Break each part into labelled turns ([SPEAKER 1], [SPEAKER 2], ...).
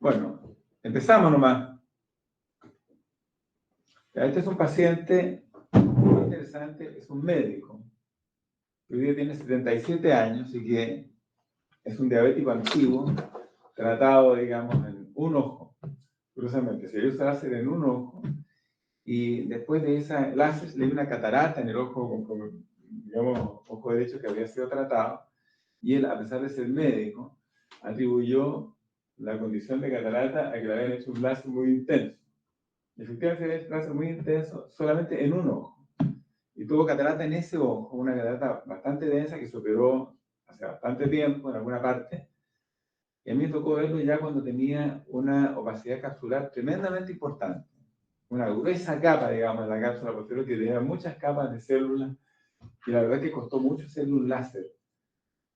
[SPEAKER 1] Bueno, empezamos nomás. Este es un paciente muy interesante, es un médico. Hoy día tiene 77 años y que es un diabético antiguo, tratado, digamos, en un ojo. Curiosamente, se hizo láser en un ojo y después de esa láser le dio una catarata en el ojo, digamos, ojo derecho que había sido tratado. Y él, a pesar de ser médico, atribuyó la condición de catarata a que le habían hecho un láser muy intenso. Efectivamente, se ve un láser muy intenso solamente en un ojo. Y tuvo catarata en ese ojo, una catarata bastante densa que se operó hace bastante tiempo en alguna parte. Y a mí me tocó verlo ya cuando tenía una opacidad capsular tremendamente importante. Una gruesa capa, digamos, en la cápsula posterior que tenía muchas capas de células. Y la verdad es que costó mucho hacerle un láser.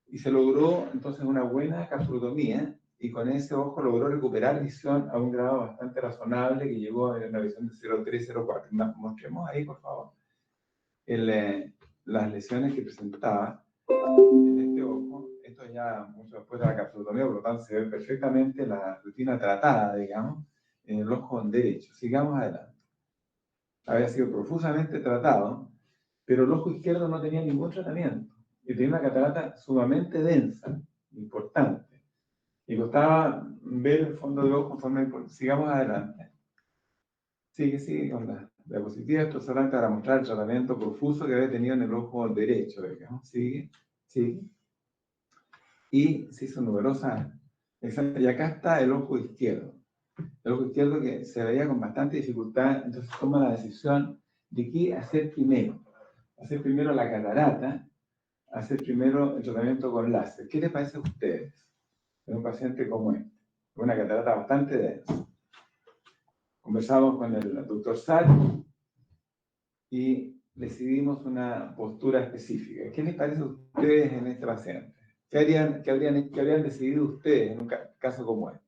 [SPEAKER 1] Y se logró entonces una buena capsulotomía y con ese ojo logró recuperar visión a un grado bastante razonable que llegó a una visión de 0,3-0,4. Mostremos ahí, por favor, las lesiones que presentaba en este ojo. Esto ya mucho después de la capsulotomía, por lo tanto se ve perfectamente la rutina tratada, digamos, en el ojo derecho. Sigamos adelante. Había sido profusamente tratado, pero el ojo izquierdo no tenía ningún tratamiento y tenía una catarata sumamente densa, importante. Y costaba ver el fondo del ojo en forma importante. Sigamos adelante. Sigue con la diapositiva. Esto es solamente para mostrar el tratamiento profuso que había tenido en el ojo derecho, digamos. Sigue. Y se hizo numerosas. Y acá está el ojo izquierdo. El ojo izquierdo que se veía con bastante dificultad, entonces toma la decisión de qué hacer primero. Hacer primero la catarata, hacer primero el tratamiento con láser. ¿Qué les parece a ustedes en un paciente como este? Una catarata bastante densa. Conversamos con el doctor Sal y decidimos una postura específica. ¿Qué les parece a ustedes en este paciente? ¿Qué habrían decidido ustedes en un caso como este?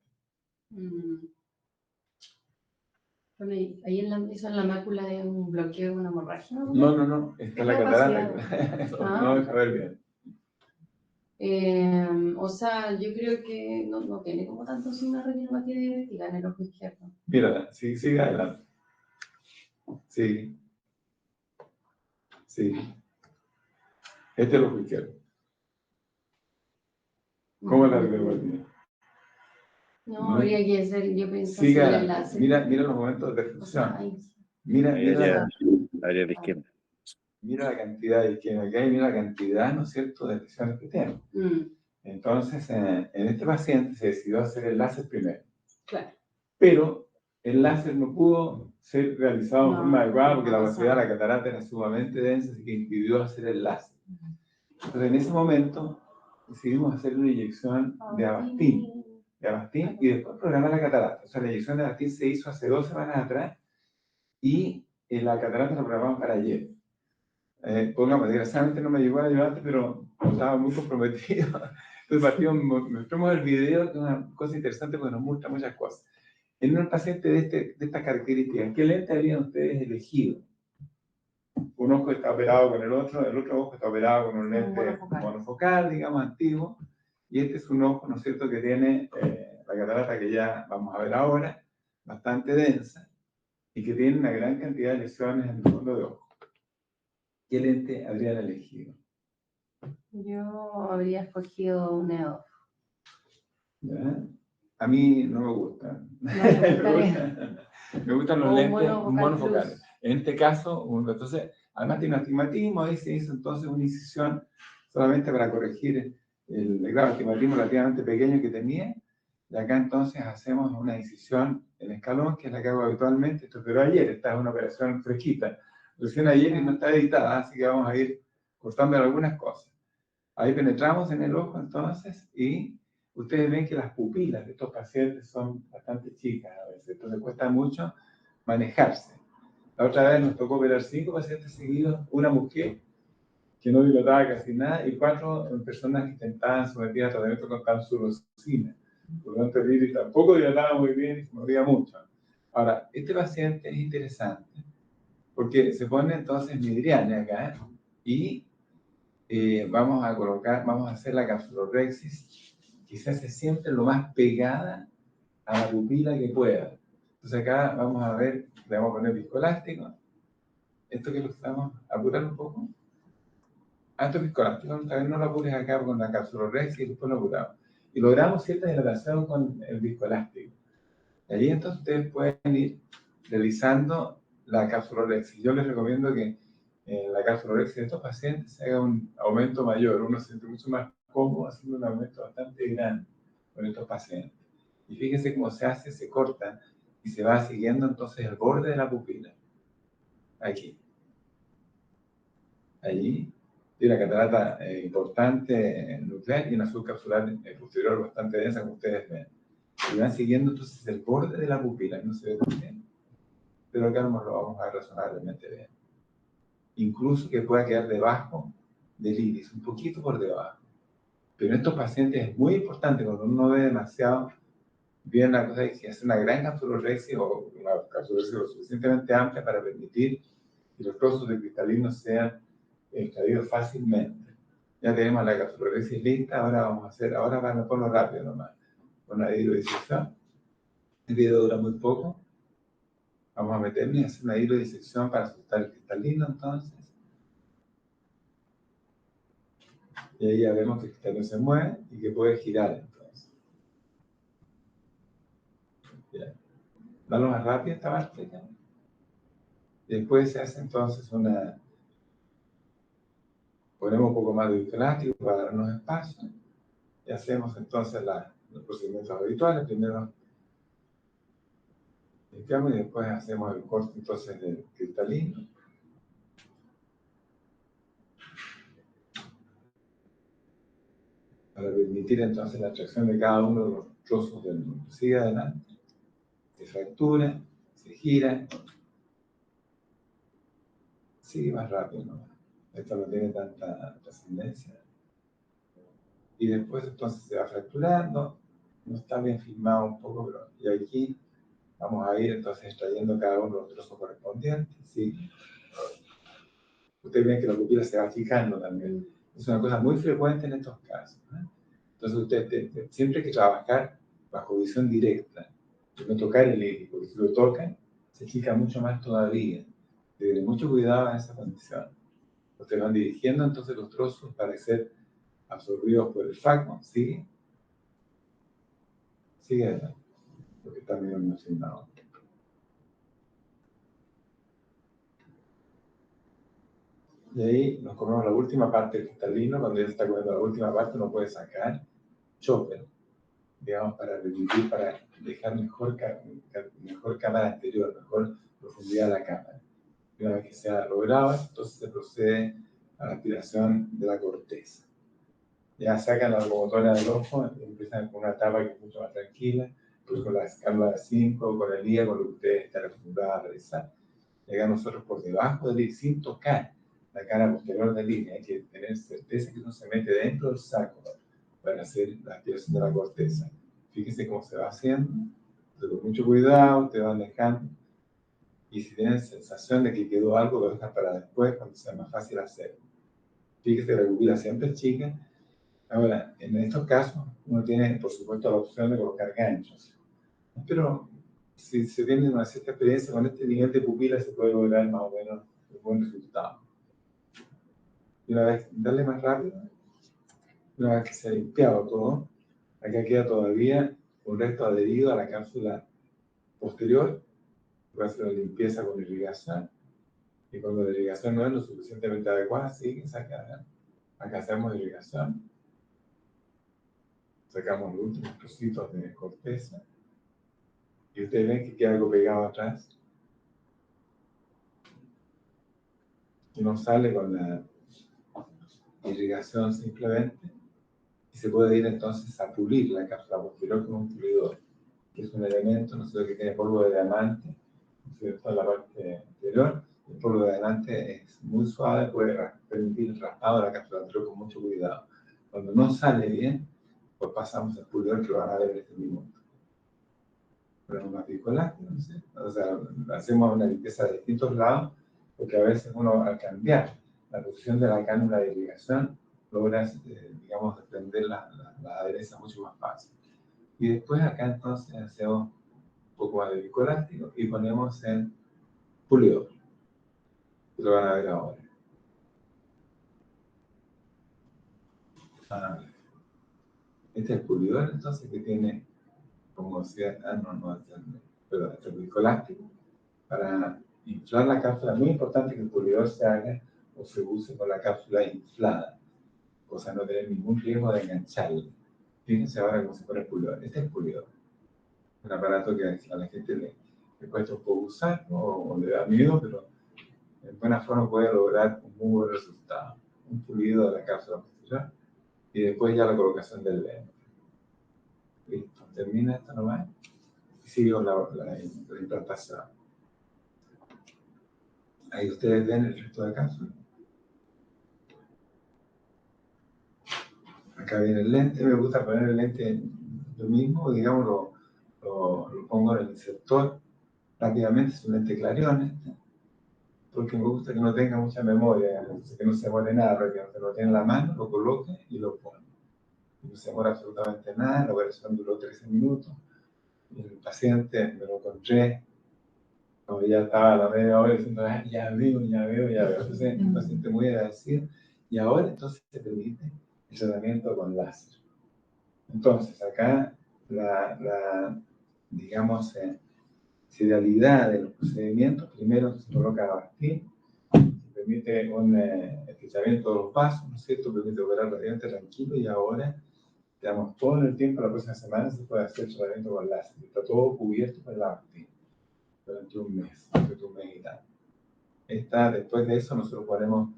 [SPEAKER 2] Bueno, ahí eso en la mácula de un bloqueo, una hemorragia.
[SPEAKER 1] No. Esta es la catarata. No deja ver bien.
[SPEAKER 2] O sea, yo creo que no tiene como tanto signo de retinopatía diabética en el ojo izquierdo.
[SPEAKER 1] Mira, sigue adelante. Sí. Este es el ojo izquierdo. ¿Cómo es la retinopatía?
[SPEAKER 2] No, habría que hacer, yo pienso
[SPEAKER 1] sigue
[SPEAKER 2] hacer el
[SPEAKER 1] adelante.
[SPEAKER 2] láser.
[SPEAKER 1] Mira los momentos de perfusión.
[SPEAKER 2] O sea,
[SPEAKER 1] Mira
[SPEAKER 3] área de izquierda.
[SPEAKER 1] Mira la cantidad de izquierda que hay, mira la cantidad, ¿no es cierto?, de lesiones que tiene. Entonces, en este paciente se decidió hacer el láser primero.
[SPEAKER 2] Claro.
[SPEAKER 1] Pero el láser no pudo ser realizado en forma adecuada porque la opacidad de la catarata era sumamente densa, así que impidió hacer el láser. Entonces, en ese momento, decidimos hacer una inyección de Avastin y después programar la catarata. O sea, la inyección de Avastin se hizo hace 2 semanas atrás y la catarata la programamos para ayer. Pongamos, desgraciadamente no me llegó a ayudarte, pero estaba muy comprometido. Entonces, mostramos el video, que es una cosa interesante porque nos muestra muchas cosas. En un paciente de estas características, ¿qué lente habrían ustedes elegido? Un ojo está operado con el otro ojo está operado con un lente monofocal, digamos, antiguo, y este es un ojo, ¿no es cierto?, que tiene la catarata que ya vamos a ver ahora, bastante densa, y que tiene una gran cantidad de lesiones en el fondo de ojo. ¿Qué lente habrían elegido?
[SPEAKER 2] Yo habría escogido un EDOF.
[SPEAKER 1] ¿Ya? A mí no me gusta. Me gustan los lentes monofocales. En este caso, entonces, además tiene un astigmatismo, ahí se hizo entonces una incisión solamente para corregir el astigmatismo relativamente pequeño que tenía. Y acá entonces hacemos una incisión en escalón, que es la que hago habitualmente. Esto pero ayer, esta es una operación fresquita. Recién ayer y no está editada, así que vamos a ir cortando algunas cosas. Ahí penetramos en el ojo entonces y ustedes ven que las pupilas de estos pacientes son bastante chicas a veces, entonces cuesta mucho manejarse. La otra vez nos tocó operar 5 pacientes seguidos, una mujer que no dilataba casi nada y 4 personas que intentaban someter a tratamiento con tamsulosin. Por lo tanto, el iris tampoco dilataba muy bien y se movía mucho. Ahora, este paciente es interesante porque se pone entonces midriane acá y vamos a hacer la capsulorhexis, quizás se siente lo más pegada a la pupila que pueda. Entonces acá vamos a ver, le vamos a poner viscoelástico. Esto que lo estamos apurando un poco. Esto es viscoelástico, también no lo apures acá con la capsulorexia y después lo apuramos. Y logramos cierta hidratación con el viscoelástico. Y ahí entonces ustedes pueden ir realizando la capsulorexia. Yo les recomiendo que en la capsulorexia de estos pacientes se haga un aumento mayor. Uno se siente mucho más cómodo haciendo un aumento bastante grande con estos pacientes. Y fíjense cómo se hace, se corta y se va siguiendo entonces el borde de la pupila. Aquí. Allí. Y una catarata importante nuclear y una subcapsular posterior bastante densa, como ustedes ven. Y van siguiendo entonces el borde de la pupila, no se ve tan bien, pero acá no lo vamos a ver razonablemente bien. Incluso que pueda quedar debajo del iris, un poquito por debajo. Pero en estos pacientes es muy importante, cuando uno ve demasiado bien la cosa, es que hace una gran capsulorexia o una capsulorexia lo suficientemente amplia para permitir que los trozos de cristalino sean extraídos fácilmente. Ya tenemos la capsulorexia lista, ahora van a ponerlo rápido nomás, con la hidrodisección. El video dura muy poco. Vamos a meterle y hacer una hidrodisección para soltar el cristalino entonces. Y ahí ya vemos que el cristalino se mueve y que puede girar entonces. Bien. Dalo más rápido esta parte ya. Después se hace entonces ponemos un poco más de viscoelástico para darnos espacio. Y hacemos entonces los procedimientos habituales. Primero limpiamos y después hacemos el corte entonces del cristalino. Para permitir entonces la extracción de cada uno de los trozos del mundo. Sigue adelante. Se fractura, se gira. Sigue más rápido, ¿no? Esto no tiene tanta trascendencia. Y después entonces se va fracturando. No está bien filmado un poco, pero y aquí vamos a ir entonces extrayendo cada uno de los trozos correspondientes. ¿Sí? Ustedes ven que la pupila se va fijando también. Es una cosa muy frecuente en estos casos, ¿eh? Entonces ustedes siempre hay que trabajar bajo visión directa, y no tocar el iris, porque si lo tocan, se fija mucho más todavía. Tener mucho cuidado en esa condición. Ustedes van dirigiendo entonces los trozos para ser absorbidos por el faco, ¿sigue? Sigue adelante, porque está medio emocionado. Y ahí nos comemos la última parte del cristalino. Cuando ya se está comiendo la última parte, uno puede sacar chopper, digamos, para reducir, para dejar mejor cámara anterior, mejor profundidad de la cámara. Y una vez que se ha logrado, entonces se procede a la aspiración de la corteza. Ya sacan la locomotora del ojo y empiezan con una etapa que es mucho más tranquila, pues con la escala 5, con el día, con lo que ustedes están acostumbrados a realizar. Llegan nosotros por debajo del iris, sin tocar la cara posterior del iris. Hay que tener certeza que uno se mete dentro del saco para hacer la aspiración de la corteza. Fíjense cómo se va haciendo. Entonces, con mucho cuidado, te van dejando. Y si tienen sensación de que quedó algo, lo dejan para después, cuando sea más fácil hacerlo. Fíjense que la pupila siempre es chica. Ahora, en estos casos, uno tiene, por supuesto, la opción de colocar ganchos. Pero si se tiene una cierta experiencia con este nivel de pupila, se puede lograr más o menos un buen resultado. Y una vez, darle más rápido, una vez que se ha limpiado todo, acá queda todavía un resto adherido a la cápsula posterior. Puede hacer una limpieza con irrigación. Y cuando la irrigación no es lo suficientemente adecuada, sí, acá hacemos irrigación. Sacamos los últimos trocitos de corteza. Y ustedes ven que queda algo pegado atrás. Uno sale con la irrigación simplemente y se puede ir entonces a pulir la cápsula posterior con un pulidor, que es un elemento, no sé, que tiene polvo de diamante, ¿no es cierto?, en la parte interior. El polvo de diamante es muy suave, puede permitir el raspado de la cápsula anterior con mucho cuidado. Cuando no sale bien, pues pasamos al pulidor, que lo van a ver en este minuto. Ponemos una piscola, no sé, o sea, hacemos una limpieza de distintos lados, porque a veces uno, al cambiar la posición de la cánula de irrigación, logra, digamos, desprender la adherencia mucho más fácil. Y después acá entonces hacemos un poco más de viscoelástico y ponemos el pulidor. Lo van a ver ahora. Este es el pulidor entonces que tiene como sea, pero este es viscoelástico. Para inflar la cápsula, es muy importante que el pulidor se haga o se use con la cápsula inflada, cosa de no tener ningún riesgo de engancharla. Fíjense ahora cómo se pone el pulidor. Este es el pulidor. Un aparato que a la gente le cuesta un poco usar, ¿no? O le da miedo, pero en buena forma puede lograr un muy buen resultado. Un pulido de la cápsula muscular y después ya la colocación del lente. Listo, termina esto nomás y sigue con la implantación. Ahí ustedes ven el resto de la cápsula. Acá viene el lente, me gusta poner el lente yo mismo, digamos, lo pongo en el insertor rápidamente, es un lente Clarion, porque me gusta que no tenga mucha memoria, que no se demore nada, rápidamente lo tiene en la mano, lo coloque y lo pone. No se demora absolutamente nada, la operación duró 13 minutos, y el paciente me lo encontré, como ya estaba a la media hora diciendo, ya veo. Entonces, el paciente muy agradecido, y ahora entonces se permite el tratamiento con láser. Entonces, acá digamos, serialidad de los procedimientos, primero se coloca Avastin, se permite un estrechamiento de los vasos, ¿no es cierto? Permite operar radiante tranquilo y ahora, digamos, todo el tiempo, la próxima semana se puede hacer tratamiento con láser. Está todo cubierto por el Avastin durante un mes y tal. Después de eso nosotros ponemos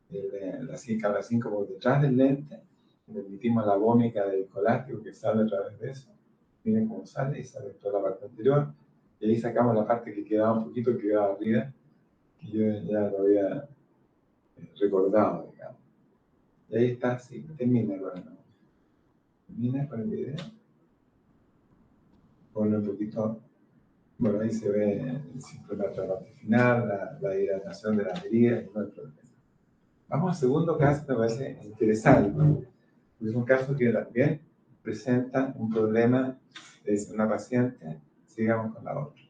[SPEAKER 1] la 5 por detrás del lente, permitimos la vómica del viscoelástico que sale a través de eso. Miren cómo sale y sale toda la parte anterior. Y ahí sacamos la parte que quedaba un poquito, que quedaba arriba, que yo ya lo había recordado, digamos. Y ahí está, sí, termina con el video. Pone un poquito, bueno, ahí se ve simplemente la parte final, la hidratación de las heridas y no hay problema. Vamos al segundo caso que me parece interesante, porque es un caso que también presenta un problema de una paciente. Sigamos con la otra.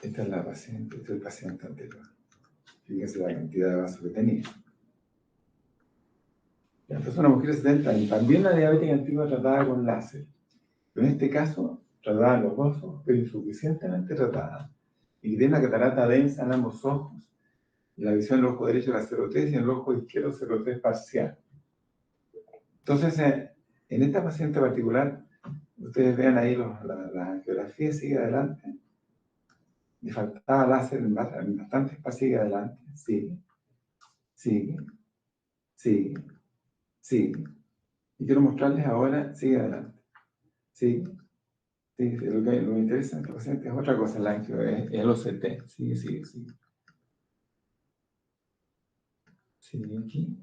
[SPEAKER 1] Esta es la paciente, este es el paciente anterior. Fíjense la cantidad de vasos que tenía. Esta es una mujer de 70 años, también la diabética antigua tratada con láser. Pero en este caso, tratada los ojos, pero insuficientemente tratada. Y tiene una catarata densa en ambos ojos. Y la visión del ojo derecho era 0,3 y en el ojo izquierdo 0,3 parcial. Entonces, en esta paciente particular, ustedes vean ahí la angiografía, sigue adelante. Le faltaba láser en bastante espacio, sigue adelante. Sigue. Y quiero mostrarles ahora, sigue adelante. Sí, lo que me interesa en esta paciente es otra cosa, la angio, es el OCT. Sigue. Sigue aquí.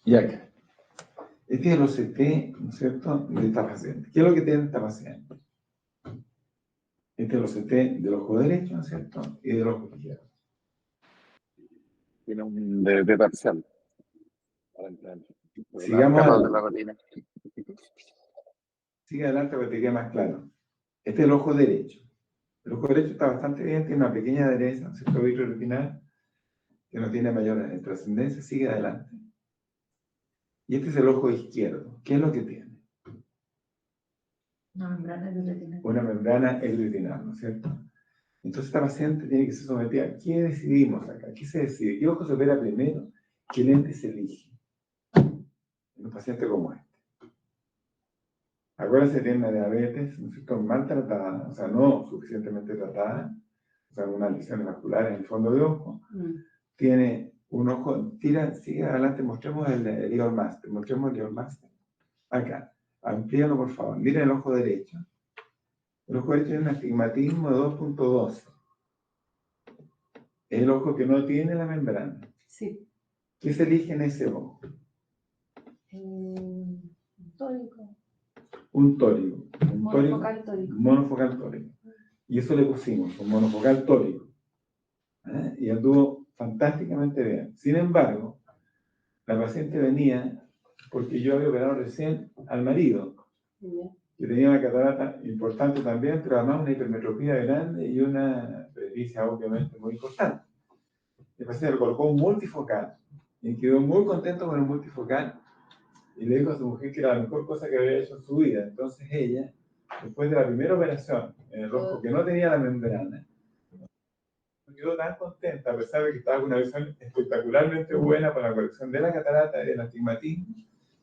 [SPEAKER 1] Y acá. Este es el OCT, ¿no es cierto?, de esta paciente. ¿Qué es lo que tiene esta paciente? Este es el OCT del ojo derecho, ¿no es cierto?, y del ojo izquierdo.
[SPEAKER 3] Tiene un de parcial.
[SPEAKER 1] Sigamos
[SPEAKER 3] de
[SPEAKER 1] adelante.
[SPEAKER 3] la retina.
[SPEAKER 1] Sigue adelante para que te quede más claro. Este es el ojo derecho. El ojo derecho está bastante bien, tiene una pequeña adereza, ¿no es cierto?, vitreoretinal, que no tiene mayor trascendencia, sigue adelante. Y este es el ojo izquierdo. ¿Qué es lo que tiene?
[SPEAKER 2] Una membrana epiretinal.
[SPEAKER 1] Una membrana epiretinal, ¿no es cierto? Entonces esta paciente tiene que ser sometida. ¿Qué decidimos acá? ¿Qué se decide? ¿Qué ojo se opera primero? ¿Qué lente se elige? En un paciente como este. Acuérdense que tiene una diabetes, ¿no es cierto?, mal tratada, o sea, no suficientemente tratada, o sea, unas lesiones vasculares en el fondo de ojo. Tiene un ojo, sigue adelante, mostremos el Eagle Master, mostremos el Eagle Master. Acá, amplíalo por favor, miren el ojo derecho. El ojo derecho tiene un astigmatismo de 2.12. Es el ojo que no tiene la membrana.
[SPEAKER 2] Sí.
[SPEAKER 1] ¿Qué se elige en ese ojo?
[SPEAKER 2] Tórico.
[SPEAKER 1] Un tórico.
[SPEAKER 2] Monofocal tórico.
[SPEAKER 1] Monofocal tórico. Y eso le pusimos, un monofocal tórico. Y anduvo fantásticamente bien. Sin embargo, la paciente venía porque yo había operado recién al marido, que tenía una catarata importante también, pero además una hipermetropía grande y una presbicia obviamente muy importante. El paciente le colocó un multifocal y quedó muy contento con el multifocal y le dijo a su mujer que era la mejor cosa que había hecho en su vida. Entonces ella, después de la primera operación en el ojo que no tenía la membrana, quedó tan contenta, a pesar de que estaba con una visión espectacularmente buena para la corrección de la catarata y del astigmatismo.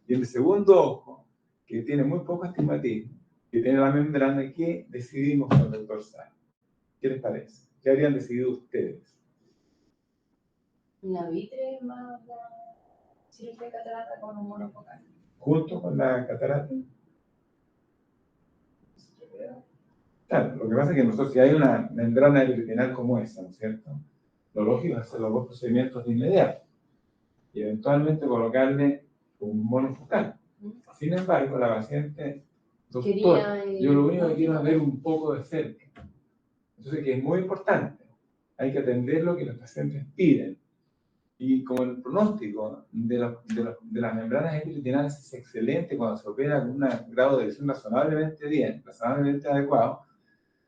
[SPEAKER 1] Y en el segundo ojo, que tiene muy poco astigmatismo, que tiene la membrana, ¿qué decidimos con el doctor Sá? ¿Qué les parece? ¿Qué habrían decidido ustedes?
[SPEAKER 2] Una vitre más la cirugía de catarata con un monofocal.
[SPEAKER 1] Junto con la catarata. Claro, lo que pasa es que nosotros, si hay una membrana epiretinal como esa, ¿no es cierto? Lo lógico es hacer los dos procedimientos de inmediato y eventualmente colocarle un monofocal. Sin embargo, la paciente, doctor, yo lo único que quiero es ver un poco de cerca. Entonces, que es muy importante. Hay que atender lo que los pacientes piden. Y como el pronóstico de las membranas epiretinales es excelente cuando se opera con un grado de visión razonablemente bien, razonablemente adecuado,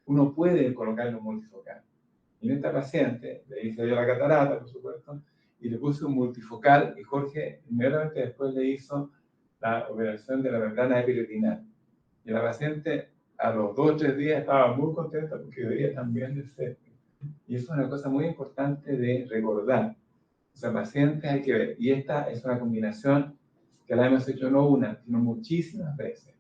[SPEAKER 1] uno puede colocarle un multifocal. Y en esta paciente le hice yo la catarata, por supuesto, y le puse un multifocal y Jorge inmediatamente después le hizo la operación de la membrana epiretinal. Y la paciente a los 2 o 3 días estaba muy contenta porque veía también de cerca. Y eso es una cosa muy importante de recordar. O sea, pacientes hay que ver. Y esta es una combinación que la hemos hecho no una, sino muchísimas veces.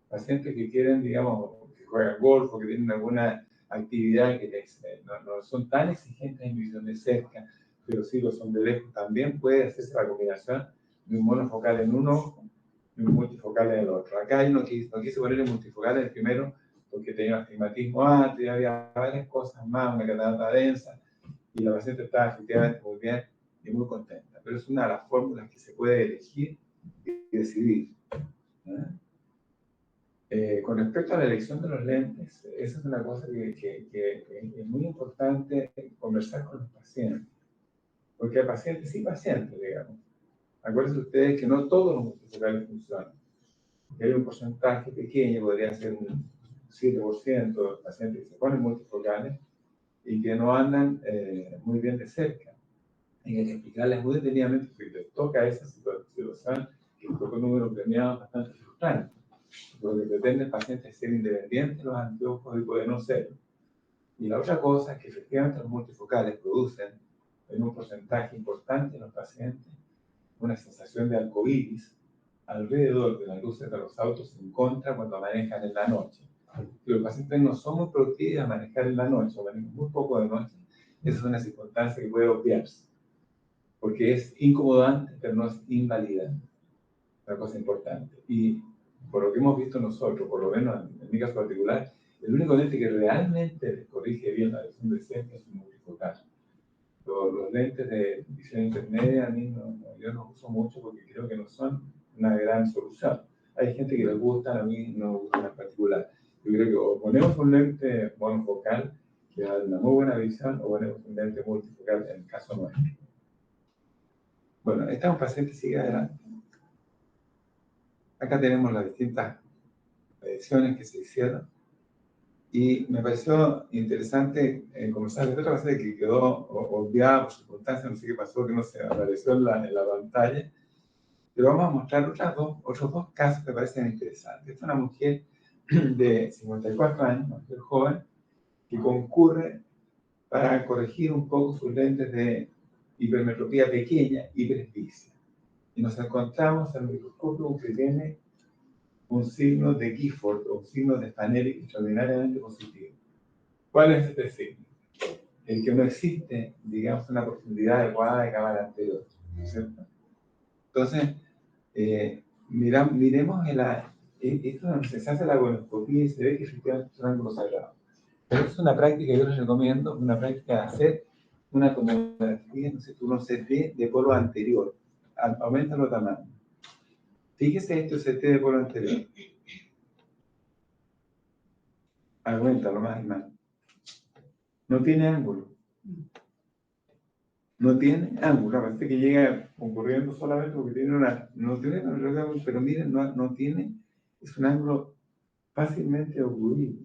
[SPEAKER 1] Pacientes que quieren, digamos, que juegan golf o que tienen alguna actividad que no son tan exigentes en visión de cerca, pero sí lo son de lejos, también puede hacerse la combinación de un monofocal en uno y un multifocal en el otro. Acá no quise poner el multifocal en el primero porque tenía astigmatismo antes, y había varias cosas más, una catarata densa, y la paciente estaba efectivamente muy bien y muy contenta. Pero es una de las fórmulas que se puede elegir y decidir. Con respecto a la elección de los lentes, esa es una cosa que es muy importante conversar con los pacientes. Porque hay pacientes y pacientes, digamos. Acuérdense ustedes que no todos los multifocales funcionan. Que hay un porcentaje pequeño, podría ser un 7% de los pacientes que se ponen multifocales y que no andan muy bien de cerca. Y hay que explicarles muy detenidamente porque les toca esa situación que toca un número premiado bastante frustrante. Lo que pretende el paciente es ser independiente de los anteojos y puede no serlo. Y la otra cosa es que efectivamente los multifocales producen en un porcentaje importante en los pacientes una sensación de arcoíris alrededor de las luces de los autos en contra cuando manejan en la noche. Si los pacientes no son muy proclives a manejar en la noche o manejan muy poco de noche, esa es una circunstancia que puede obviarse, porque es incomodante, pero no es invalidante. Una cosa importante. Y por lo que hemos visto nosotros, por lo menos en mi caso particular, el único lente que realmente les corrige bien la visión de cerca es un multifocal. Los lentes de visión intermedia a mí yo no uso mucho porque creo que no son una gran solución. Hay gente que les gustan, a mí no me gustan en particular. Yo creo que o ponemos un lente monofocal que da una muy buena visión o ponemos un lente multifocal en el caso nuestro. Bueno, esta es un paciente, sigue adelante. Acá tenemos las distintas ediciones que se hicieron y me pareció interesante conversar de otra paciente que quedó obviada por circunstancias, no sé qué pasó, que no se apareció en la pantalla, pero vamos a mostrar otros dos casos que me parecen interesantes. Esta es una mujer de 54 años, una mujer joven, que concurre para corregir un poco sus lentes de hipermetropía pequeña y presbicia. Y nos encontramos en el microscopio que tiene un signo de Gifford o un signo de Spaneric extraordinariamente positivo. ¿Cuál es este signo? El que no existe, digamos, una profundidad adecuada de cámara anterior, ¿cierto? Entonces, miremos esto donde se hace la gonoscopía y se ve que efectivamente es un ángulo sagrado. Pero es una práctica que yo les recomiendo, una práctica de hacer una tomografía, no sé, un CT de polo anterior. Aumenta los tamaños. Fíjese este CT de polo anterior. Aumentalo más y más. no tiene ángulo. No tiene ángulo. Parece que llega concurriendo solamente porque tiene no tiene ángulo, pero miren, no tiene, es un ángulo fácilmente ocurrible.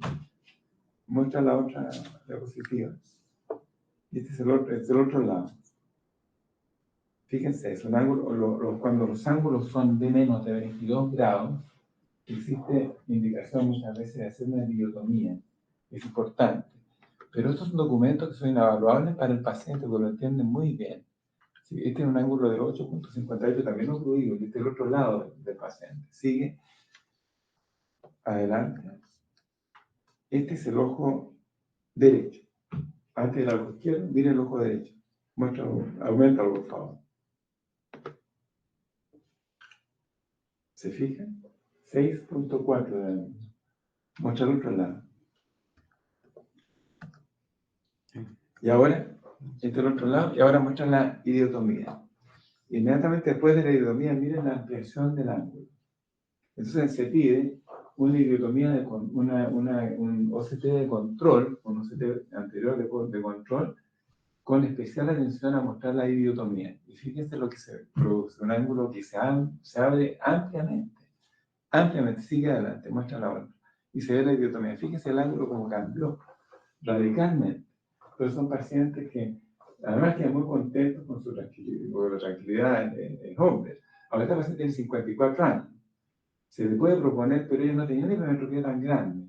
[SPEAKER 1] Muestra la otra diapositiva. Y este es el otro lado. Fíjense, es un ángulo, cuando los ángulos son de menos de 22 grados, existe indicación muchas veces de hacer una dicotomía. Es importante. Pero estos son documentos que son inavaluables para el paciente, porque lo entienden muy bien. Sí, este es un ángulo de 8.58, también ocurrido, y este es el otro lado del paciente. Sigue. Adelante. Este es el ojo derecho. Antes del ojo izquierdo, mire el ojo derecho. Muéstralo, auméntalo, por favor. ¿Se fijan? 6.4 de ángulo. Muestra el otro lado. Y ahora, este es el otro lado, y ahora muestra la idiotomía. Inmediatamente después de la idiotomía, miren la ampliación del ángulo. Entonces se pide una idiotomía, un OCT de control, un OCT anterior de control, con especial atención a mostrar la idiotomía. Y fíjense lo que se produce, un ángulo que se abre ampliamente, sigue adelante, muestra la otra. Y se ve la idiotomía. Fíjense el ángulo como cambió radicalmente. Entonces son pacientes que además quedan muy contentos con su tranquilidad, porque la tranquilidad es hombre. Ahora esta paciente tiene 54 años. Se le puede proponer, pero ella no tenía una hipermetropía tan grande.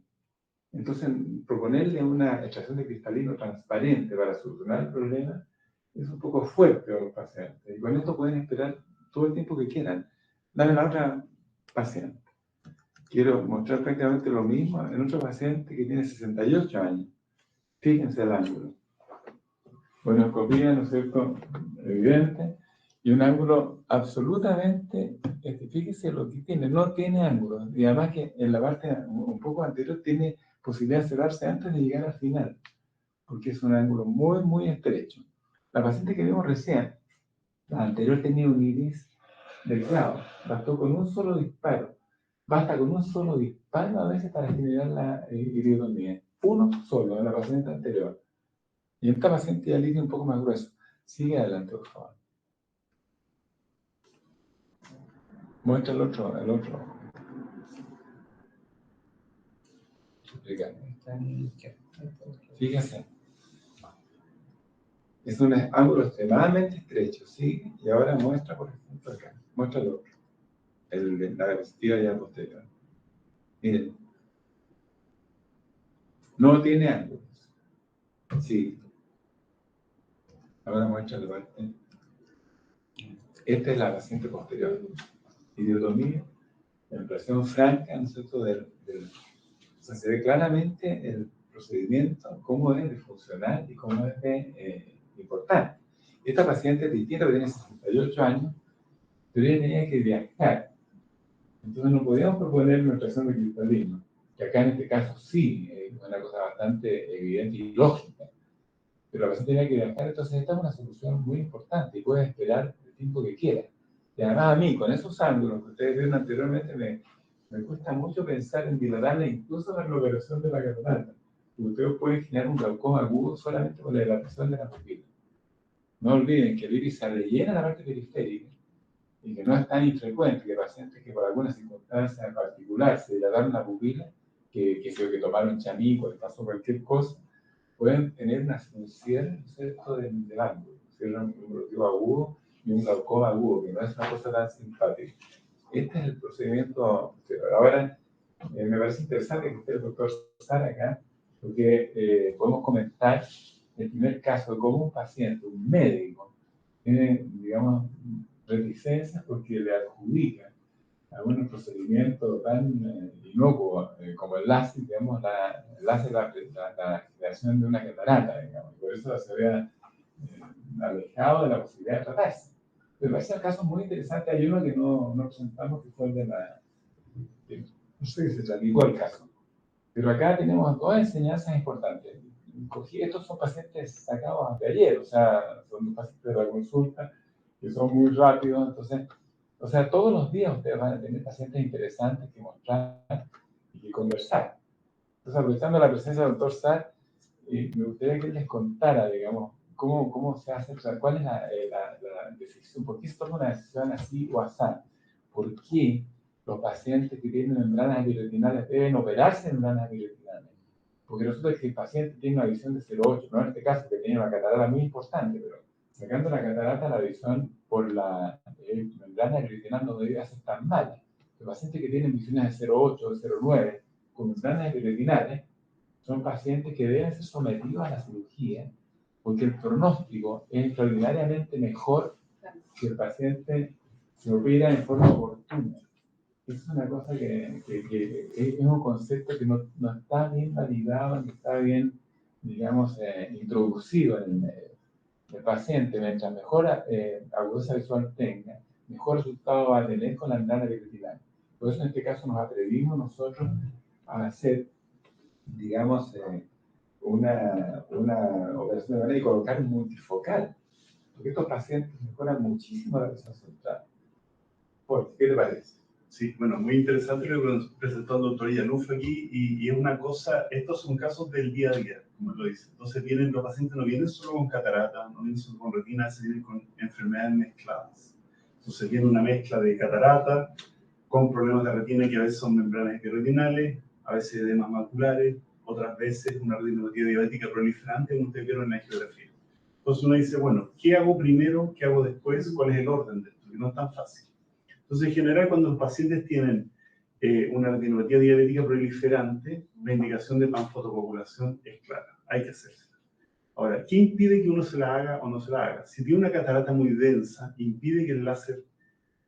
[SPEAKER 1] Entonces, proponerle una extracción de cristalino transparente para solucionar el problema es un poco fuerte a los pacientes. Y con esto pueden esperar todo el tiempo que quieran. Dame la otra paciente. Quiero mostrar prácticamente lo mismo en otro paciente que tiene 68 años. Fíjense el ángulo. Buenoscopía, ¿no es cierto? Evidente. Y un ángulo absolutamente, fíjese lo que tiene, no tiene ángulo. Y además que en la parte un poco anterior tiene posibilidad de cerrarse antes de llegar al final, porque es un ángulo muy, muy estrecho. La paciente que vimos recién, la anterior tenía un iris delgado, bastó con un solo disparo. Basta con un solo disparo a veces para generar la iridotomía. Uno solo en la paciente anterior. Y esta paciente ya el iris un poco más grueso. Sigue adelante, por favor. Muestra el otro. Fíjense. Es un ángulo extremadamente estrecho, ¿sí? Y ahora muestra, por ejemplo, acá. Muestra el otro. La diapositiva ya posterior. Miren. No tiene ángulos. Sí. Ahora muestra la parte. Esta es la paciente posterior. Idiotomía, impresión franca, ¿no es cierto? O sea, se ve claramente el procedimiento, cómo es de funcional y cómo es de importante. Esta paciente distinta, que tiene 68 años, pero ella tenía que viajar. Entonces no podíamos proponer una extracción de cristalino, que acá en este caso sí, es una cosa bastante evidente y lógica. Pero la paciente tenía que viajar, entonces esta es una solución muy importante y puede esperar el tiempo que quiera. Y además a mí, con esos ángulos que ustedes vieron anteriormente, me cuesta mucho pensar en dilatarla incluso para la operación de la catarata. Ustedes pueden generar un glaucoma agudo solamente con la dilatación de la pupila. No olviden que el iris se rellena la parte periférica y que no es tan infrecuente que pacientes que por alguna circunstancia en particular se dilataron la pupila, que tomaron chamico, les pasó cualquier cosa, pueden tener una solución, ¿cierto?, del ángulo, un motivo agudo y un glaucoma agudo, que no es una cosa tan simpática. Este es el procedimiento. Ahora, me parece interesante que esté el doctor Sara acá, porque podemos comentar el primer caso de cómo un paciente, un médico, tiene, digamos, reticencias porque le adjudica a un procedimiento tan inocuo como el láser, digamos, el láser la generación de una catarata, digamos, y por eso se vea alejado de la posibilidad de tratarse. Pero ese caso es muy interesante. Hay uno que no presentamos, que fue el de no sé si se traficó el caso. Pero acá tenemos dos enseñanzas importantes. Estos son pacientes sacados de ayer, o sea, son pacientes de la consulta que son muy rápidos. Entonces, o sea, todos los días ustedes van a tener pacientes interesantes que mostrar y que conversar. Entonces, aprovechando la presencia del doctor Sar, me gustaría que les contara, digamos, cómo se hace, o sea, cuál es la decisión, por qué se toma una decisión así o así, por qué los pacientes que tienen membranas epiretinales deben operarse en membranas epiretinales. Porque resulta que el paciente tiene una visión de 0,8, no en este caso que tiene una catarata muy importante, pero sacando la catarata, la visión por la membrana epiretinal no debería ser tan mala. Los pacientes que tienen visiones de 0,8 o 0,9 con membranas epiretinales son pacientes que deben ser sometidos a la cirugía porque el pronóstico es extraordinariamente mejor si el paciente se opera en forma oportuna. Es una cosa que es un concepto que no está bien validado, ni está bien, digamos, introducido en el medio. El paciente, mientras mejor agudeza visual tenga, mejor resultado va a tener con la membrana epiretinal. Por eso en este caso nos atrevimos nosotros a hacer, digamos, una operación de membrana y colocar un multifocal. Porque estos pacientes mejoran muchísimo la visión central. ¿Qué te parece?
[SPEAKER 4] Sí, bueno, muy interesante lo que presentó el doctor Yaluf aquí, y es una cosa, estos son casos del día a día, como lo dice. Entonces los pacientes no vienen solo con catarata, no vienen solo con retina, se vienen con enfermedades mezcladas. Entonces viene una mezcla de catarata, con problemas de retina que a veces son membranas epiretinales, a veces edemas maculares, otras veces una retinopatía diabética proliferante, como ustedes vieron en la geografía. Entonces uno dice, bueno, ¿qué hago primero? ¿Qué hago después? ¿Cuál es el orden de esto? Que no es tan fácil. Entonces, en general, cuando los pacientes tienen una retinopatía diabética proliferante, la indicación de panfotocoagulación es clara, hay que hacerse. Ahora, ¿qué impide que uno se la haga o no se la haga? Si tiene una catarata muy densa, impide que el láser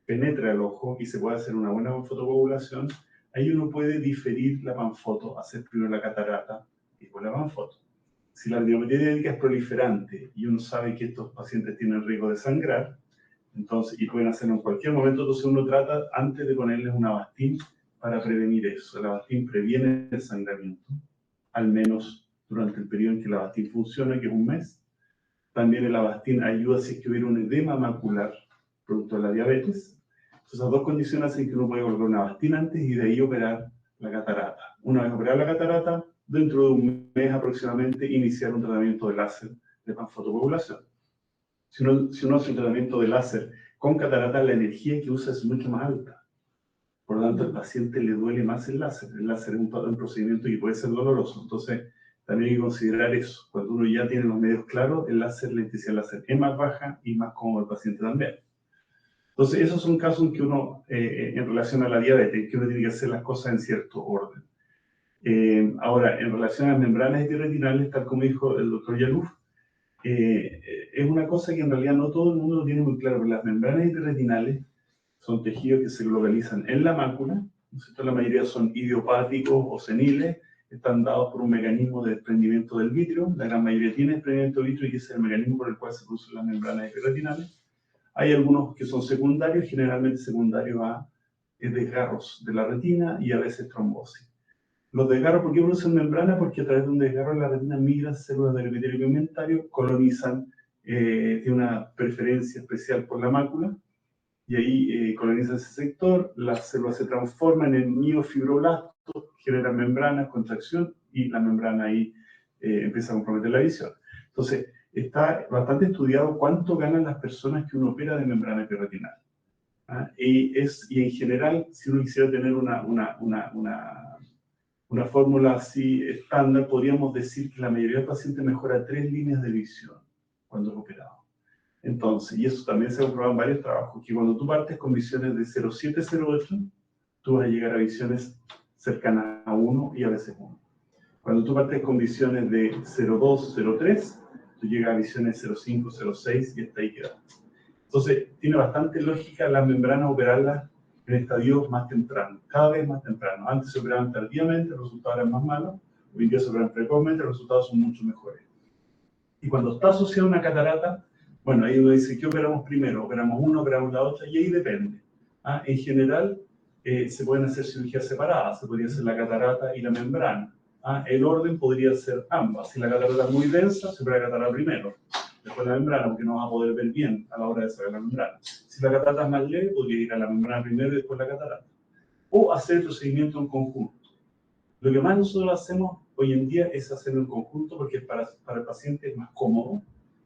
[SPEAKER 4] penetre al ojo y se pueda hacer una buena panfotocoagulación, ahí uno puede diferir la panfoto, hacer primero la catarata y después la panfoto. Si la retinopatía diabética es proliferante y uno sabe que estos pacientes tienen riesgo de sangrar, entonces, y pueden hacerlo en cualquier momento, entonces uno trata antes de ponerles un Avastin para prevenir eso. El Avastin previene el sangramiento, al menos durante el periodo en que el Avastin funciona, que es un mes. También el Avastin ayuda si es que hubiera un edema macular producto de la diabetes. Entonces, esas dos condiciones hacen que uno pueda colocar un Avastin antes y de ahí operar la catarata. Una vez operada la catarata, dentro de un mes aproximadamente, iniciar un tratamiento de láser de panfotocoagulación. Si uno hace un tratamiento de láser con catarata, la energía que usa es mucho más alta. Por lo tanto, al paciente le duele más el láser. El láser es un procedimiento que puede ser doloroso. Entonces, también hay que considerar eso. Cuando uno ya tiene los medios claros, la intensidad del láser es más baja y más cómodo el paciente también. Entonces, esos son casos en que uno, en relación a la diabetes, que uno tiene que hacer las cosas en cierto orden. Ahora, en relación a las membranas epiretinales, tal como dijo el doctor Yaluf, es una cosa que en realidad no todo el mundo lo tiene muy claro, pero las membranas epiretinales son tejidos que se localizan en la mácula, ¿no es cierto? La mayoría son idiopáticos o seniles, están dados por un mecanismo de desprendimiento del vitrio, la gran mayoría tiene desprendimiento del vitrio y ese es el mecanismo por el cual se producen las membranas epiretinales. Hay algunos que son secundarios, generalmente secundarios a desgarros de la retina y a veces trombosis. Los desgarros, ¿por qué producen membrana? Porque a través de un desgarro en la retina migran células del epitelio pigmentario, colonizan, tiene una preferencia especial por la mácula, y ahí colonizan ese sector, las células se transforman en miofibroblastos, generan membranas, contracción, y la membrana ahí empieza a comprometer la visión. Entonces, está bastante estudiado cuánto ganan las personas que uno opera de membrana epiretinal. ¿Ah? Y en general, si uno quisiera tener una fórmula así estándar, podríamos decir que la mayoría de los pacientes mejora 3 líneas de visión cuando es operado. Entonces, y eso también se ha comprobado en varios trabajos, que cuando tú partes con visiones de 0,7, 0,8, tú vas a llegar a visiones cercanas a 1 y a veces 1. Cuando tú partes con visiones de 0,2, 0,3, tú llegas a visiones 0,5, 0,6 y hasta ahí quedas. Entonces, tiene bastante lógica las membranas operarlas en estadios más tempranos, cada vez más tempranos. Antes se operaban tardíamente, los resultados eran más malos, hoy en día se operan precozmente, los resultados son mucho mejores. Y cuando está asociada a una catarata, bueno, ahí uno dice, ¿qué operamos primero? ¿Operamos una, operamos la otra? Y ahí depende. ¿Ah? En general, se pueden hacer cirugías separadas, se podría hacer la catarata y la membrana. ¿Ah? El orden podría ser ambas. Si la catarata es muy densa, se opera la catarata primero, después la membrana, porque no vas a poder ver bien a la hora de sacar la membrana. Si la catarata es más leve, podría ir a la membrana primero y después la catarata. O hacer el procedimiento en conjunto. Lo que más nosotros hacemos hoy en día es hacerlo en conjunto porque para el paciente es más cómodo,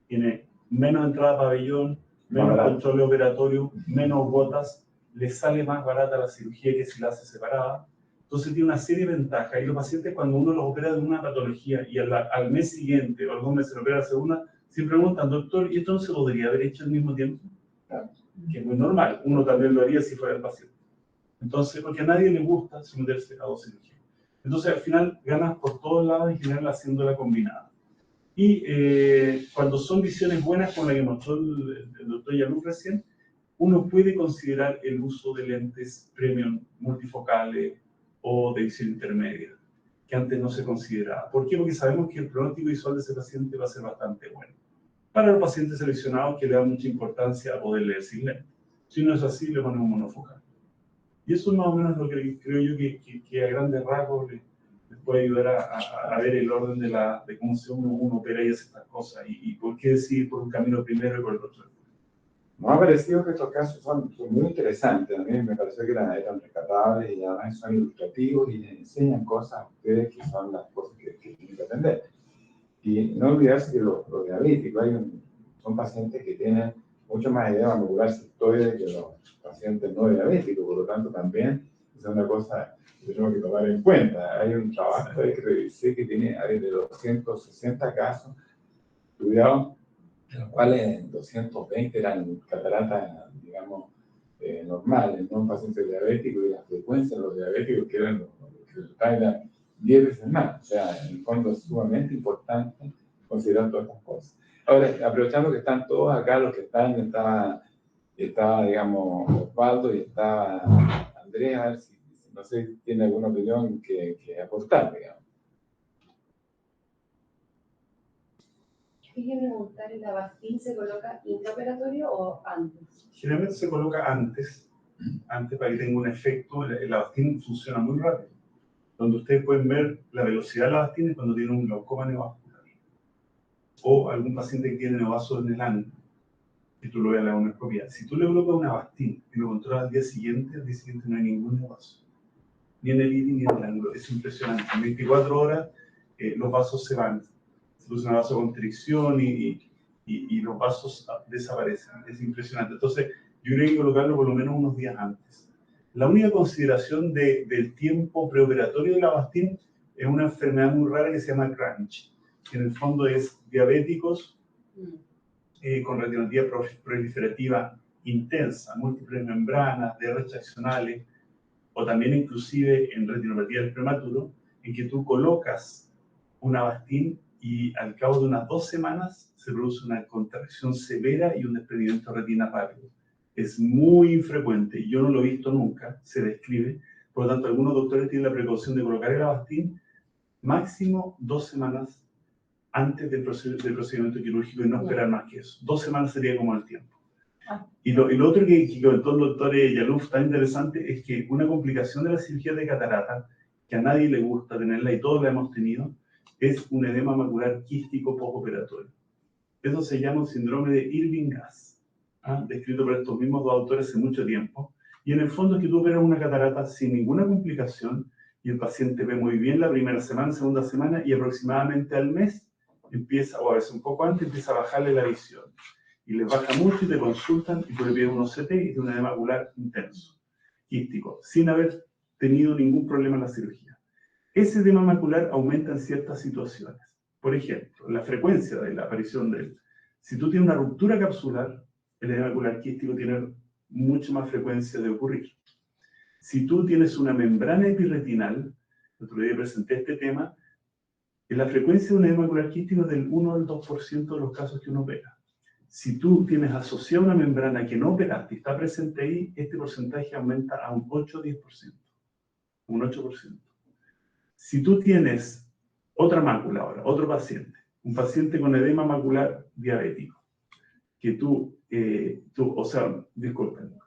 [SPEAKER 4] tiene menos entrada a pabellón, menos control operatorio, menos gotas, le sale más barata la cirugía que si la hace separada. Entonces tiene una serie de ventajas y los pacientes cuando uno los opera de una patología y al mes siguiente o algún mes se lo opera la segunda, siempre preguntan, doctor, ¿y esto no se podría haber hecho al mismo tiempo? Que es muy normal, uno también lo haría si fuera el paciente. Entonces, porque a nadie le gusta someterse a dos cirugías. Entonces al final ganas por todos lados en general haciéndola combinada. Y cuando son visiones buenas, como la que mostró el doctor Yaluf recién, uno puede considerar el uso de lentes premium multifocales o de visión intermedia, que antes no se consideraba. ¿Por qué? Porque sabemos que el pronóstico visual de ese paciente va a ser bastante bueno. Para los pacientes seleccionados que le dan mucha importancia a poder leer sin lentes. Si no es así, le ponemos monofocal. Y eso es más o menos lo que creo yo que a grandes rasgos les puede ayudar a ver el orden de cómo uno opera y hace estas cosas y por qué decidir por un camino primero y por el otro.
[SPEAKER 1] Nos ha parecido que estos casos son muy interesantes. A mí me pareció que eran rescatables y además son ilustrativos y les enseñan cosas a ustedes que son las cosas que tienen que aprender. Y no olvidarse que los diabéticos son pacientes que tienen mucho más edema macular sigmoide que los pacientes no diabéticos, por lo tanto también es una cosa que tenemos que tomar en cuenta. Hay un trabajo que revisé que tiene de 260 casos estudiados, de los cuales 220 eran cataratas, digamos, normales, no pacientes diabéticos, y la frecuencia de los diabéticos que eran los resultados eran 10 veces más. O sea, en el fondo es sumamente importante considerar todas estas cosas. Ahora, aprovechando que están todos acá, los que estaba, digamos, Osvaldo y estaba Andrés, a ver si, no sé si tiene alguna opinión que aportar, digamos.
[SPEAKER 2] Quería preguntar, ¿el Avastin se coloca intraoperatorio o antes?
[SPEAKER 4] Generalmente se coloca antes para que tenga un efecto. El Avastin funciona muy rápido. Donde ustedes pueden ver la velocidad del Avastin es cuando tiene un glaucoma neovascular. O algún paciente que tiene neovaso en el ano, que tú lo veas en la endoscopia. Si tú le colocas un Avastin y lo controlas al día siguiente no hay ningún neovaso. Ni en el iris ni en el ángulo. Es impresionante. En 24 horas los vasos se van. Se produce una vasoconstricción y los vasos desaparecen. Es impresionante. Entonces, yo creo que colocarlo por lo menos unos días antes. La única consideración del tiempo preoperatorio del Avastin es una enfermedad muy rara que se llama CRUNCH, que en el fondo es diabéticos con retinopatía proliferativa intensa, múltiples membranas, DR accionales, o también inclusive en retinopatía del prematuro, en que tú colocas un Avastin y al cabo de unas 2 semanas se produce una contracción severa y un desprendimiento de retina pálido. Es muy infrecuente, yo no lo he visto nunca, se describe, por lo tanto algunos doctores tienen la precaución de colocar el Avastin máximo 2 semanas antes del procedimiento quirúrgico y no esperar más que eso. 2 semanas sería como el tiempo. Y lo otro que comentó el doctor Yaluf tan interesante es que una complicación de la cirugía de catarata, que a nadie le gusta tenerla y todos la hemos tenido, es un edema macular quístico postoperatorio. Eso se llama un síndrome de Irving-Gass, descrito por estos mismos 2 autores hace mucho tiempo. Y en el fondo es que tú operas una catarata sin ninguna complicación y el paciente ve muy bien la primera semana, segunda semana y aproximadamente al mes empieza, o a veces un poco antes, empieza a bajarle la visión. Y les baja mucho y te consultan y tú le pides un OCT y tiene un edema macular intenso, quístico, sin haber tenido ningún problema en la cirugía. Ese edema macular aumenta en ciertas situaciones. Por ejemplo, la frecuencia de la aparición de él. Si tú tienes una ruptura capsular, el edema macular quístico tiene mucha más frecuencia de ocurrir. Si tú tienes una membrana epirretinal, el otro día presenté este tema, la frecuencia de un edema macular quístico es del 1 al 2% de los casos que uno opera. Si tú tienes asociada una membrana que no operaste y está presente ahí, este porcentaje aumenta a un 8 o 10%. Un 8%. Si tú tienes otra mácula ahora, otro paciente, un paciente con edema macular diabético, que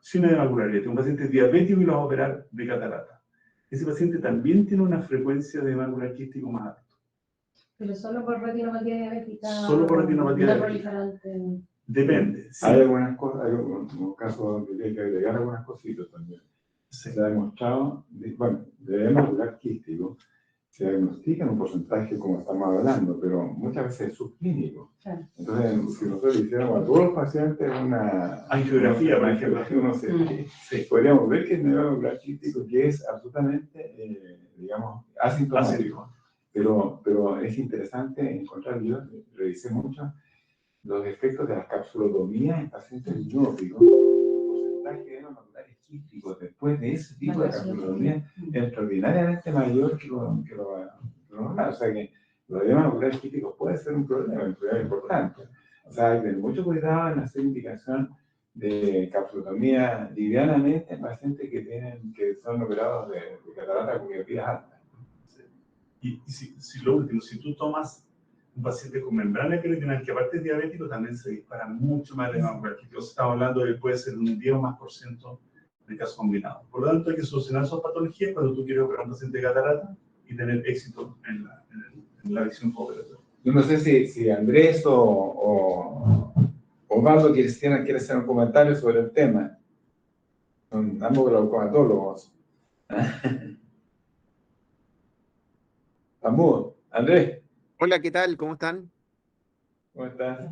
[SPEAKER 4] sin edema macular diabético, un paciente diabético y lo vas a operar de catarata. Ese paciente también tiene una frecuencia de edema macular quístico más alta.
[SPEAKER 2] Pero solo por retinopatía diabética.
[SPEAKER 4] Solo por retinopatía diabética.
[SPEAKER 2] Proliferante.
[SPEAKER 4] Depende. Sí.
[SPEAKER 1] Hay algunas cosas, hay unos casos donde hay que agregar algunas cositas también.
[SPEAKER 4] Sí.
[SPEAKER 1] Se ha demostrado, bueno, de edema macular quístico, se diagnostican un porcentaje como estamos hablando, pero muchas veces es subclínico.
[SPEAKER 2] Claro.
[SPEAKER 1] Entonces, si nosotros hiciéramos a todos los pacientes una
[SPEAKER 4] Angiografía, por ejemplo.
[SPEAKER 1] Sí, podríamos ver que el nervio ocular quístico, que es absolutamente, digamos, asintomático. Pero es interesante encontrar, yo revisé mucho los efectos de las capsulotomías en pacientes miópicos, el porcentaje de nervios oculares quísticos después de ese tipo de capsulotomía es extraordinariamente mayor que lo normal. O sea que los edemas oculares quísticos puede ser un problema importante. O sea, hay que tener mucho cuidado en hacer indicación de capsulotomía livianamente en pacientes que son operados de catarata con miopías altas.
[SPEAKER 4] Y si lo último, si tú tomas un paciente con membrana epitelial que aparte es diabético, también se dispara mucho más de membrana. Estamos hablando de que puede ser un 10 o más % de casos combinados. Por lo tanto, hay que solucionar esas patologías cuando tú quieres operar a un paciente de catarata y tener éxito en la visión operatoria.
[SPEAKER 1] Yo no sé si Andrés o Osvaldo quiere hacer un comentario sobre el tema. Son ambos glaucomatólogos. Amor, Andrés,
[SPEAKER 5] Hola, ¿qué tal? ¿Cómo están?
[SPEAKER 1] ¿cómo estás?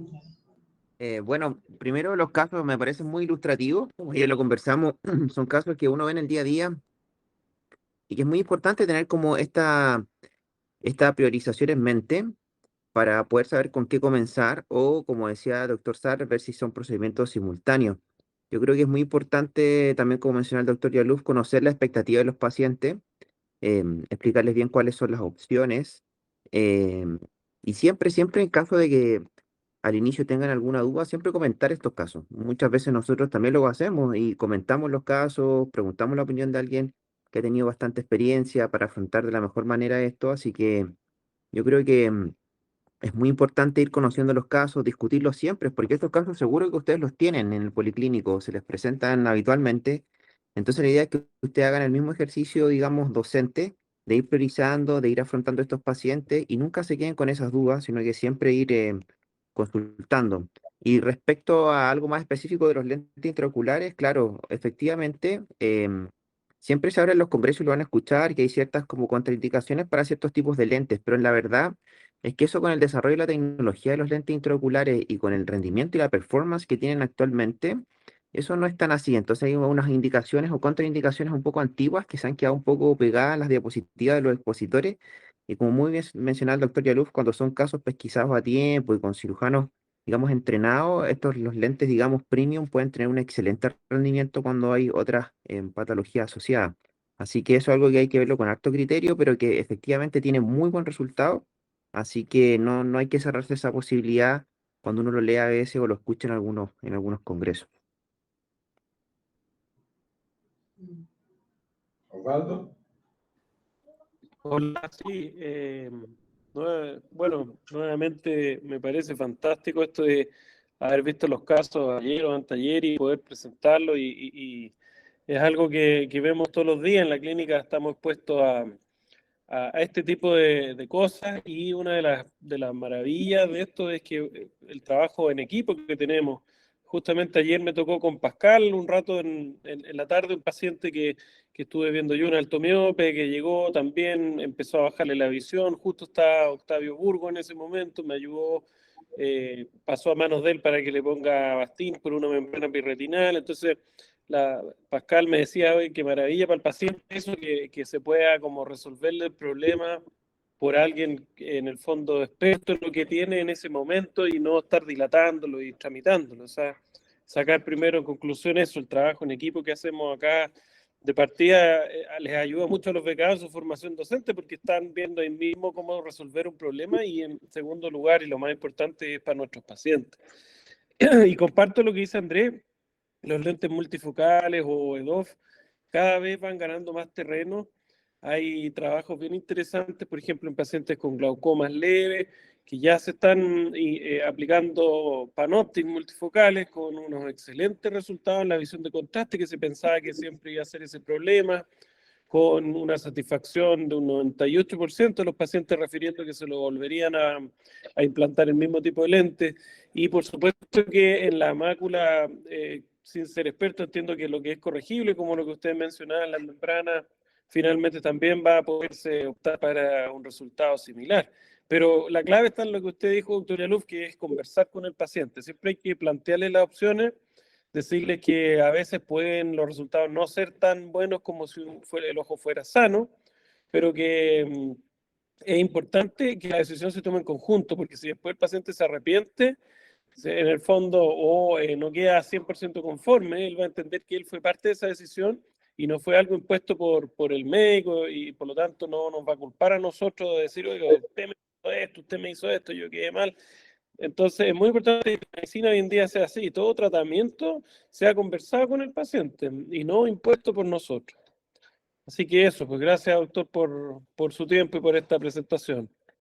[SPEAKER 5] Bueno, primero los casos me parecen muy ilustrativos, como ya lo conversamos, son casos que uno ve en el día a día y que es muy importante tener como esta priorización en mente para poder saber con qué comenzar o, como decía el doctor Sarr, ver si son procedimientos simultáneos. Yo creo que es muy importante también, como mencionó el doctor Yaluz, conocer la expectativa de los pacientes, explicarles bien cuáles son las opciones em, y siempre en caso de que al inicio tengan alguna duda, siempre comentar estos casos. Muchas veces nosotros también lo hacemos y comentamos los casos, preguntamos la opinión de alguien que ha tenido bastante experiencia para afrontar de la mejor manera esto, así que yo creo que es muy importante ir conociendo los casos, discutirlos siempre, porque estos casos seguro que ustedes los tienen en el policlínico, se les presentan habitualmente. Entonces la idea es que ustedes hagan el mismo ejercicio, digamos, docente, de ir priorizando, de ir afrontando estos pacientes y nunca se queden con esas dudas, sino que siempre ir consultando. Y respecto a algo más específico de los lentes intraoculares, claro, efectivamente, siempre se abren los congresos y lo van a escuchar, que hay ciertas como contraindicaciones para ciertos tipos de lentes, pero en la verdad es que eso con el desarrollo de la tecnología de los lentes intraoculares y con el rendimiento y la performance que tienen actualmente, eso no es tan así. Entonces hay unas indicaciones o contraindicaciones un poco antiguas que se han quedado un poco pegadas en las diapositivas de los expositores. Y como muy bien mencionaba el doctor Yaluf, cuando son casos pesquisados a tiempo y con cirujanos, digamos, entrenados, los lentes, digamos, premium pueden tener un excelente rendimiento cuando hay otras patologías asociadas. Así que eso es algo que hay que verlo con harto criterio, pero que efectivamente tiene muy buen resultado. Así que no hay que cerrarse esa posibilidad cuando uno lo lea a veces o lo escucha en algunos congresos.
[SPEAKER 1] Osvaldo.
[SPEAKER 6] Hola, sí. Bueno, nuevamente me parece fantástico esto de haber visto los casos ayer o anteayer y poder presentarlo y es algo que vemos todos los días en la clínica, estamos expuestos a este tipo de cosas y una de las maravillas de esto es que el trabajo en equipo que tenemos. Justamente ayer me tocó con Pascal un rato en la tarde, un paciente que estuve viendo yo, un alto miope, que llegó también, empezó a bajarle la visión, justo está Octavio Burgo en ese momento, me ayudó, pasó a manos de él para que le ponga Avastin por una membrana pirretinal, entonces Pascal me decía hoy qué maravilla para el paciente eso, que se pueda como resolverle el problema por alguien que en el fondo experto en lo que tiene en ese momento y no estar dilatándolo y tramitándolo. O sea, sacar primero en conclusión eso, el trabajo en equipo que hacemos acá de partida les ayuda mucho a los becados en su formación docente porque están viendo ahí mismo cómo resolver un problema y en segundo lugar, y lo más importante, es para nuestros pacientes. Y comparto lo que dice Andrés, los lentes multifocales o EDOF cada vez van ganando más terreno. Hay trabajos bien interesantes, por ejemplo, en pacientes con glaucomas leves, que ya se están aplicando Panoptic multifocales con unos excelentes resultados en la visión de contraste, que se pensaba que siempre iba a ser ese problema, con una satisfacción de un 98% de los pacientes refiriendo que se lo volverían a implantar el mismo tipo de lente. Y por supuesto que en la mácula, sin ser experto, entiendo que lo que es corregible, como lo que ustedes mencionaban, las membranas finalmente también va a poderse optar para un resultado similar. Pero la clave está en lo que usted dijo, doctor Yaluf, que es conversar con el paciente. Siempre hay que plantearle las opciones, decirle que a veces pueden los resultados no ser tan buenos como si el ojo fuera sano, pero que es importante que la decisión se tome en conjunto, porque si después el paciente se arrepiente, en el fondo, o no queda 100% conforme, él va a entender que él fue parte de esa decisión y no fue algo impuesto por el médico, y por lo tanto no nos va a culpar a nosotros de decir, oiga, usted me hizo esto, yo quedé mal. Entonces es muy importante que la medicina hoy en día sea así, todo tratamiento sea conversado con el paciente y no impuesto por nosotros. Así que eso, pues gracias doctor por su tiempo y por esta presentación.